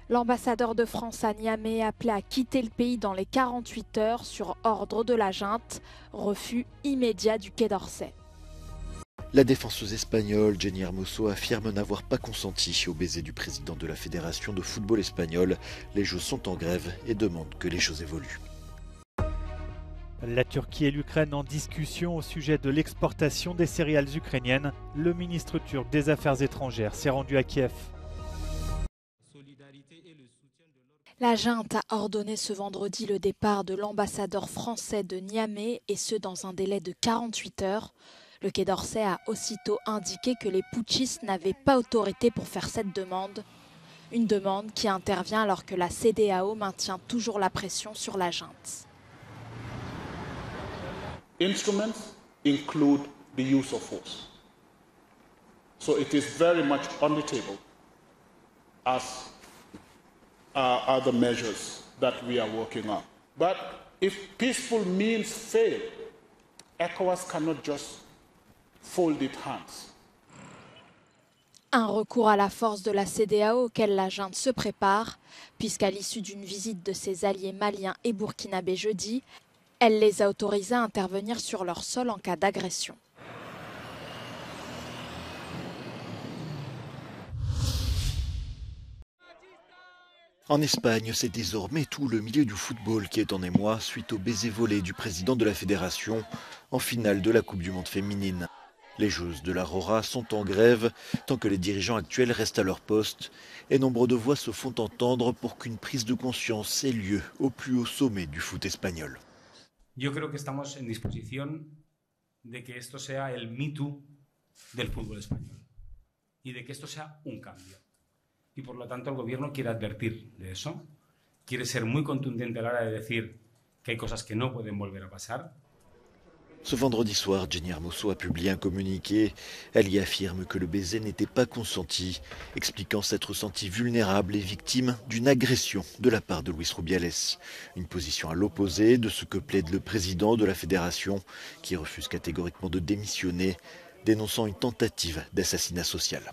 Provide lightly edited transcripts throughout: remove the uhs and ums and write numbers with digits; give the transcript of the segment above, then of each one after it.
L'ambassadeur de France à Niamey appelé à quitter le pays dans les 48 heures sur ordre de la junte. Refus immédiat du Quai d'Orsay. La défenseuse espagnole Jenny Hermoso affirme n'avoir pas consenti au baiser du président de la Fédération de football espagnol. Les Jeux sont en grève et demandent que les choses évoluent. La Turquie et l'Ukraine en discussion au sujet de l'exportation des céréales ukrainiennes. Le ministre turc des Affaires étrangères s'est rendu à Kiev. La junte a ordonné ce vendredi le départ de l'ambassadeur français de Niamey et ce dans un délai de 48 heures. Le Quai d'Orsay a aussitôt indiqué que les putschistes n'avaient pas autorité pour faire cette demande. Une demande qui intervient alors que la CEDEAO maintient toujours la pression sur la junte. Instruments include the use of force. So it is very much on the table as are the measures that we are working on. But if peaceful means fail, ECOWAS cannot just fold its hands. Un recours à la force de la CEDEAO auquel la junte se prépare, puisqu'à l'issue d'une visite de ses alliés maliens et burkinabés jeudi, elle les a autorisés à intervenir sur leur sol en cas d'agression. En Espagne, c'est désormais tout le milieu du football qui est en émoi suite au baiser volé du président de la fédération en finale de la Coupe du Monde féminine. Les joueuses de la Rora sont en grève tant que les dirigeants actuels restent à leur poste et nombre de voix se font entendre pour qu'une prise de conscience ait lieu au plus haut sommet du foot espagnol. Yo creo que estamos en disposición de que esto sea el Me Too del fútbol español y de que esto sea un cambio. Y por lo tanto el gobierno quiere advertir de eso, quiere ser muy contundente a la hora de decir que hay cosas que no pueden volver a pasar. Ce vendredi soir, Jenny Hermoso a publié un communiqué. Elle y affirme que le baiser n'était pas consenti, expliquant s'être sentie vulnérable et victime d'une agression de la part de Luis Rubiales. Une position à l'opposé de ce que plaide le président de la fédération, qui refuse catégoriquement de démissionner, dénonçant une tentative d'assassinat social.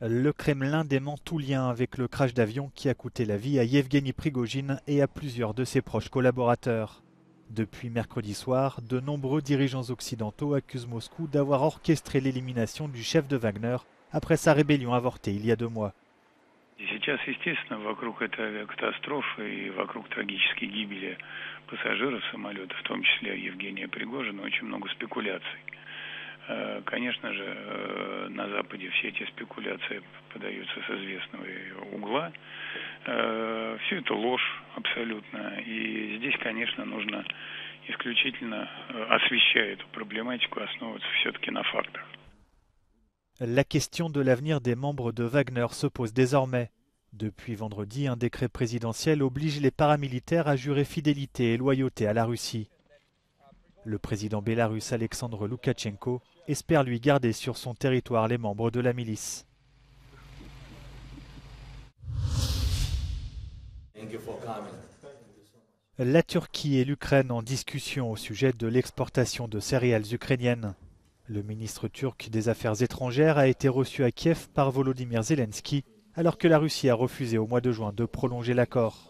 Le Kremlin dément tout lien avec le crash d'avion qui a coûté la vie à Yevgeny Prigojine et à plusieurs de ses proches collaborateurs. Depuis mercredi soir, de nombreux dirigeants occidentaux accusent Moscou d'avoir orchestré l'élimination du chef de Wagner après sa rébellion avortée il y a 2 mois. Сейчас, естественно, вокруг этой авиакатастрофы и вокруг трагической гибели пассажиров самолета, в том числе Евгения Пригожина, очень много спекуляций. Конечно же, на Западе все эти спекуляции подаются с известного угла. Все это ложь абсолютно. И здесь, конечно, нужно исключительно, освещая эту проблематику, основываться все-таки на фактах. La question de l'avenir des membres de Wagner se pose désormais. Depuis vendredi, un décret présidentiel oblige les paramilitaires à jurer fidélité et loyauté à la Russie. Le président bélarusse Alexandre Loukachenko espère lui garder sur son territoire les membres de la milice. La Turquie et l'Ukraine en discussion au sujet de l'exportation de céréales ukrainiennes. Le ministre turc des Affaires étrangères a été reçu à Kiev par Volodymyr Zelensky, alors que la Russie a refusé au mois de juin de prolonger l'accord.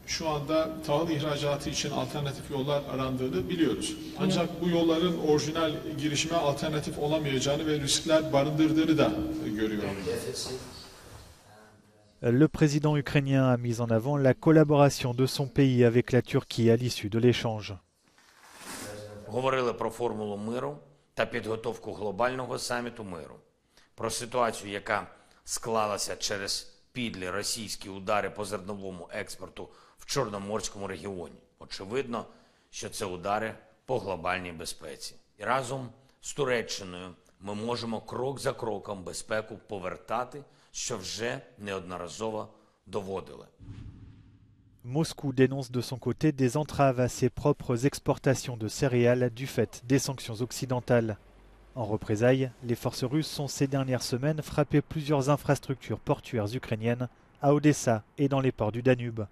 Şu anda tahıl ihracatı için alternatif yollar arandığını biliyoruz. Ancak bu yolların orijinal girişime alternatif olamayacağını ve riskler barındırdığını da görüyorum. Le président ukrainien a mis en avant la collaboration de son pays avec la Turquie à l'issue de l'échange. Говорили про формулу миру та підготовку глобального саміту миру. Про ситуацію, яка склалася через підлі російські удари по зерновому експорту в Чорноморському регіоні. Очевидно, що це удари по глобальній безпеці. І разом з Туреччиною ми можемо крок за кроком безпеку повертати, що вже неодноразово доводили. Moscou dénonce de son côté des entraves à ses propres exportations de céréales du fait des sanctions occidentales. En représailles, les forces russes ont ces dernières semaines frappé plusieurs infrastructures portuaires ukrainiennes à Odessa et dans les ports du Danube.